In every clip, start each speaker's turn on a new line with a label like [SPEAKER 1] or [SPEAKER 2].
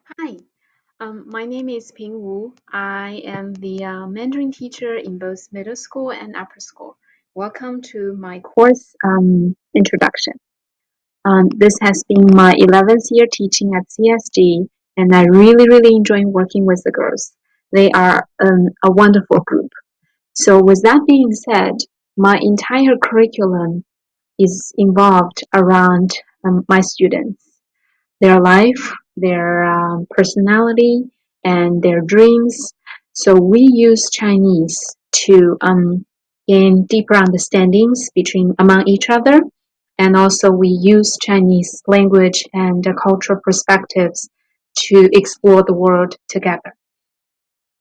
[SPEAKER 1] Hi, my name is Ping Wu. I am the Mandarin teacher in both middle school and upper school. Welcome to my course introduction. This has been my 11th year teaching at CSG, and I really enjoy working with the girls. They are a wonderful group. So, with that being said, my entire curriculum is involved around my students, their life, their personality, and their dreams. So we use Chinese to gain deeper understandings between among each other, and also we use Chinese language and cultural perspectives to explore the world together.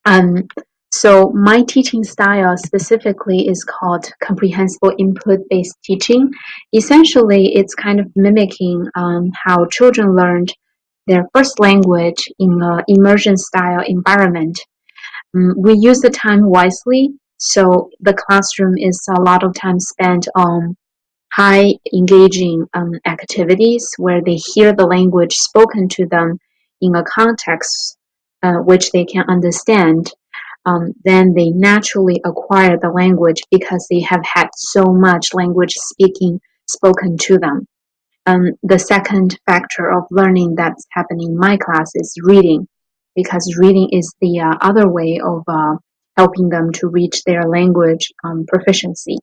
[SPEAKER 1] Um, so my teaching style specifically is called comprehensible input-based teaching. Essentially, it's kind of mimicking how children learned their first language in an immersion style environment. We use the time wisely, so the classroom is a lot of time spent on high engaging activities where they hear the language spoken to them in a context which they can understand. Then they naturally acquire the language because they have had so much language speaking spoken to them. The second factor of learning that's happening in my class is reading, because reading is the other way of helping them to reach their language proficiency.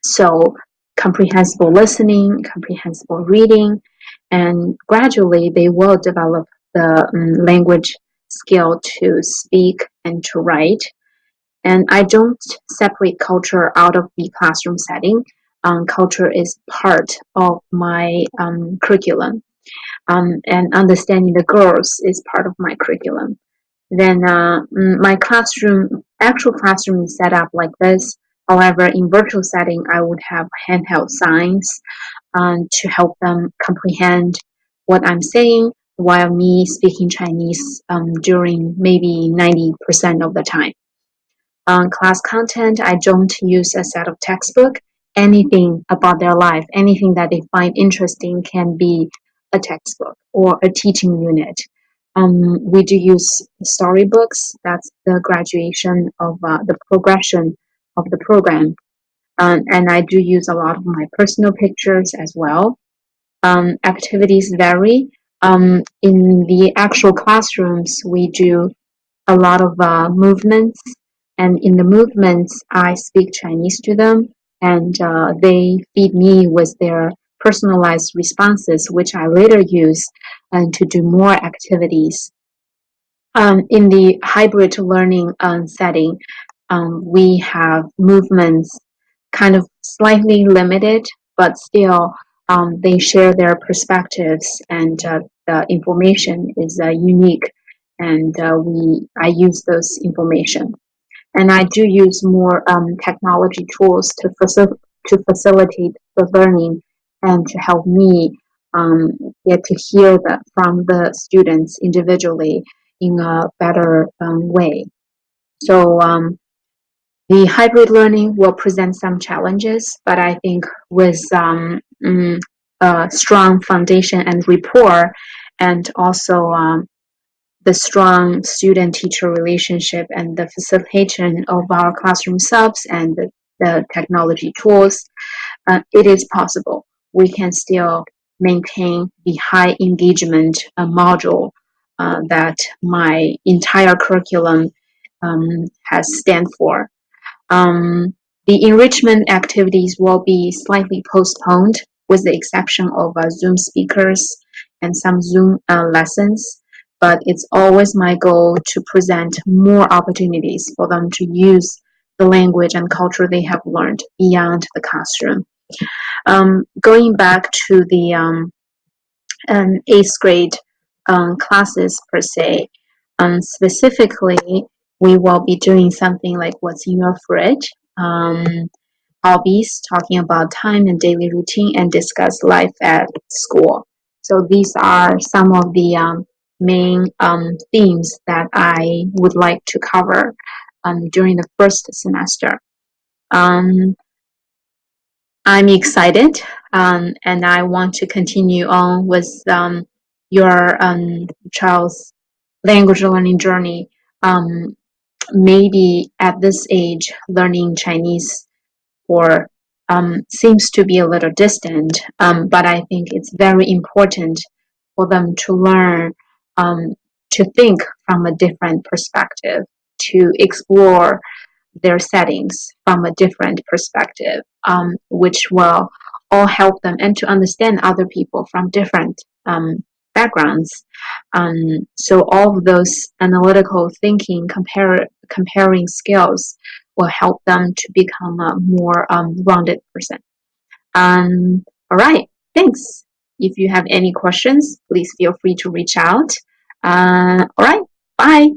[SPEAKER 1] So, comprehensible listening, comprehensible reading, and gradually they will develop the language skill to speak and to write. And I don't separate culture out of the classroom setting. Culture is part of my curriculum, and understanding the girls is part of my curriculum. Then my actual classroom is set up like this. However, in virtual setting, I would have handheld signs to help them comprehend what I'm saying while me speaking Chinese during maybe 90% of the time. On class content, I don't use a set of textbook. Anything about their life, anything that they find interesting can be a textbook or a teaching unit. We do use storybooks. That's the graduation of the progression of the program. And I do use a lot of my personal pictures as well. Activities vary. In the actual classrooms, we do a lot of movements, and in the movements, I speak Chinese to them, and they feed me with their personalized responses, which I later use to do more activities. In the hybrid learning setting, we have movements kind of slightly limited, but still they share their perspectives, and the information is unique, and I use those information. And I do use more technology tools to facilitate the learning and to help me um, get to hear that from the students individually in a better way. So the hybrid learning will present some challenges, but I think with a strong foundation and rapport, and also the strong student-teacher relationship and the facilitation of our classroom subs and the technology tools, it is possible. We can still maintain the high engagement module that my entire curriculum has stand for. Um, the enrichment activities will be slightly postponed, with the exception of Zoom speakers and some Zoom lessons. But it's always my goal to present more opportunities for them to use the language and culture they have learned beyond the classroom. Going back to the eighth grade classes per se, specifically, we will be doing something like what's in your fridge, hobbies, talking about time and daily routine, and discuss life at school. So these are some of the main themes that I would like to cover during the first semester. Um, I'm excited, and I want to continue on with your child's language learning journey. Maybe at this age, learning Chinese or seems to be a little distant, but I think it's very important for them to learn to think from a different perspective, to explore their settings from a different perspective, which will all help them and to understand other people from different backgrounds. So all of those analytical thinking, comparing skills will help them to become a more rounded person. All right, thanks. If you have any questions, please feel free to reach out. All right, bye.